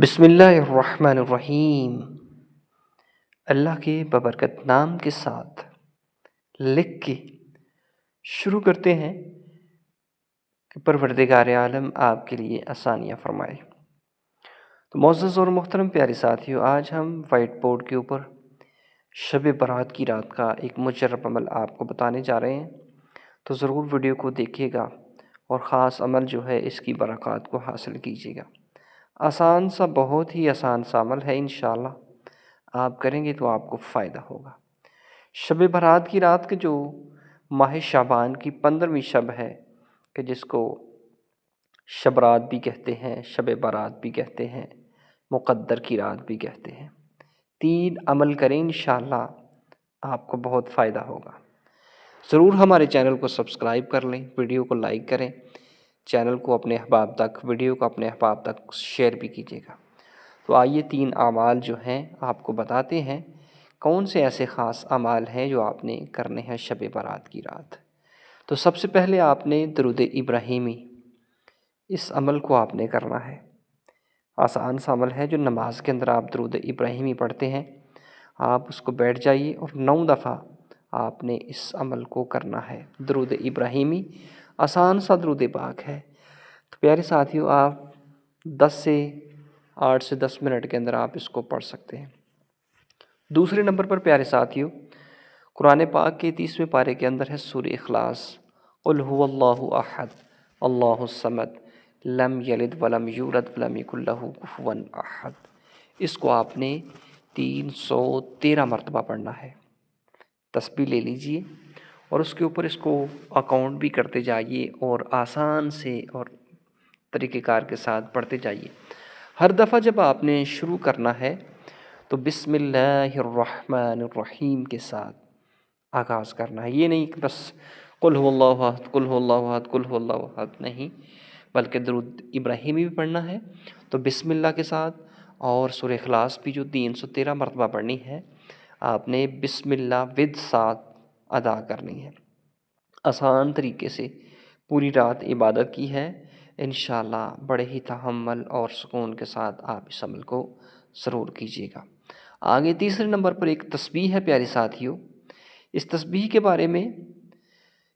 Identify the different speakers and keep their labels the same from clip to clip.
Speaker 1: بسم اللہ الرحمن الرحیم۔ اللہ کے ببرکت نام کے ساتھ لکھ کے شروع کرتے ہیں کہ پروردگار عالم آپ کے لیے آسانیاں فرمائے۔ تو معزز اور محترم پیارے ساتھیو، آج ہم وائٹ بورڈ کے اوپر شب برات کی رات کا ایک مجرب عمل آپ کو بتانے جا رہے ہیں، تو ضرور ویڈیو کو دیکھیے گا اور خاص عمل جو ہے اس کی برکات کو حاصل کیجیے گا۔ آسان سا، بہت ہی آسان سا عمل ہے، انشاءاللہ آپ کریں گے تو آپ کو فائدہ ہوگا۔ شب برات کی رات کے جو ماہ شعبان کی 15ویں شب ہے، کہ جس کو شب رات بھی کہتے ہیں، شب برات بھی کہتے ہیں، مقدر کی رات بھی کہتے ہیں۔ 3 عمل کریں، انشاءاللہ آپ کو بہت فائدہ ہوگا۔ ضرور ہمارے چینل کو سبسکرائب کر لیں، ویڈیو کو لائک کریں، چینل کو اپنے احباب تک، ویڈیو کو اپنے احباب تک شیئر بھی کیجیے گا۔ تو آئیے 3 اعمال جو ہیں آپ کو بتاتے ہیں، کون سے ایسے خاص اعمال ہیں جو آپ نے کرنے ہیں شب برات کی رات۔ تو سب سے پہلے آپ نے درود ابراہیمی، اس عمل کو آپ نے کرنا ہے۔ آسان سا عمل ہے جو نماز کے اندر آپ درود ابراہیمی پڑھتے ہیں، آپ اس کو بیٹھ جائیے اور 9 دفعہ آپ نے اس عمل کو کرنا ہے۔ درود ابراہیمی آسان سا درود پاک ہے۔ تو پیارے ساتھیو، آپ 8 سے 10 منٹ کے اندر آپ اس کو پڑھ سکتے ہیں۔ دوسرے نمبر پر پیارے ساتھیو، قرآن پاک کے 30ویں پارے کے اندر ہے سورہ اخلاص۔ قل هو اللہ احد اللہ الصمد لم یلد ولم یولد ولم یکن لہ کفوا احد۔ اس کو آپ نے 313 مرتبہ پڑھنا ہے۔ تسبیح لے لیجئے اور اس کے اوپر اس کو اکاؤنٹ بھی کرتے جائیے اور آسان سے اور طریقہ کار کے ساتھ پڑھتے جائیے۔ ہر دفعہ جب آپ نے شروع کرنا ہے تو بسم اللہ الرحمن الرحیم کے ساتھ آغاز کرنا ہے۔ یہ نہیں کہ بس قل هو اللہ احد قل هو اللہ احد قل هو اللہ احد، نہیں، بلکہ درود ابراہیمی بھی پڑھنا ہے تو بسم اللہ کے ساتھ، اور سورہ اخلاص بھی جو 313 مرتبہ پڑھنی ہے، آپ نے بسم اللہ ود ساتھ ادا کرنی ہے۔ آسان طریقے سے پوری رات عبادت کی ہے، انشاءاللہ بڑے ہی تحمل اور سکون کے ساتھ آپ اس عمل کو ضرور کیجیے گا۔ آگے تیسرے نمبر پر ایک تسبیح ہے پیارے ساتھیوں۔ اس تسبیح کے بارے میں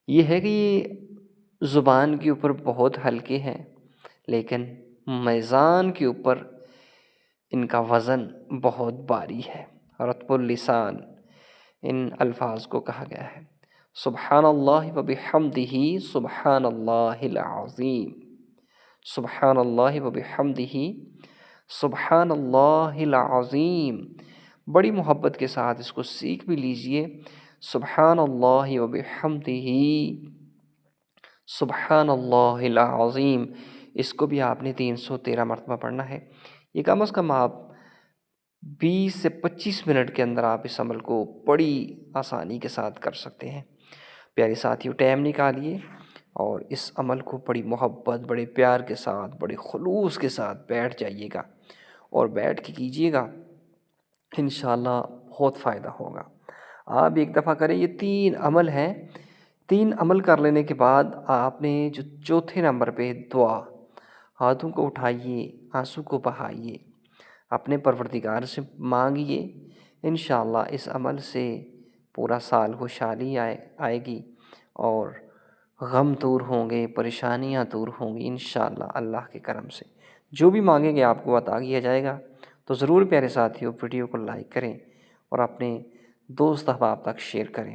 Speaker 1: یہ ہے کہ یہ زبان کے اوپر بہت ہلکے ہیں، لیکن میزان کے اوپر ان کا وزن بہت بھاری ہے۔ رطب اللسان ان الفاظ کو کہا گیا ہے۔ سبحان اللہ و بحمدہ سبحان اللہ العظیم، سبحان اللہ و بحمدہ سبحان اللہ العظیم۔ بڑی محبت کے ساتھ اس کو سیکھ بھی لیجئے۔ سبحان اللہ و بحمدہ سبحان اللہ العظیم، اس کو بھی آپ نے 313 مرتبہ پڑھنا ہے۔ یہ کم از کم آپ 20 سے 25 منٹ کے اندر آپ اس عمل کو بڑی آسانی کے ساتھ کر سکتے ہیں۔ پیارے ساتھیو، ٹائم نکالیے اور اس عمل کو بڑی محبت، بڑے پیار کے ساتھ، بڑے خلوص کے ساتھ بیٹھ جائیے گا اور بیٹھ کے کیجیے گا، انشاءاللہ بہت فائدہ ہوگا۔ آپ ایک دفعہ کریں، یہ 3 عمل ہیں۔ 3 عمل کر لینے کے بعد آپ نے جو چوتھے نمبر پہ دعا، ہاتھوں کو اٹھائیے، آنسو کو بہائیے، اپنے پروردگار سے مانگیے، انشاءاللہ اس عمل سے پورا سال خوشحالی آئے گی اور غم دور ہوں گے، پریشانیاں دور ہوں گی انشاءاللہ اللہ کے کرم سے۔ جو بھی مانگیں گے آپ کو عطا کیا جائے گا۔ تو ضرور پیارے ساتھیوں، ویڈیو کو لائک کریں اور اپنے دوست احباب تک شیئر کریں۔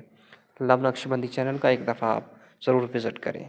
Speaker 1: لو نقشبندی چینل کا ایک دفعہ آپ ضرور وزٹ کریں۔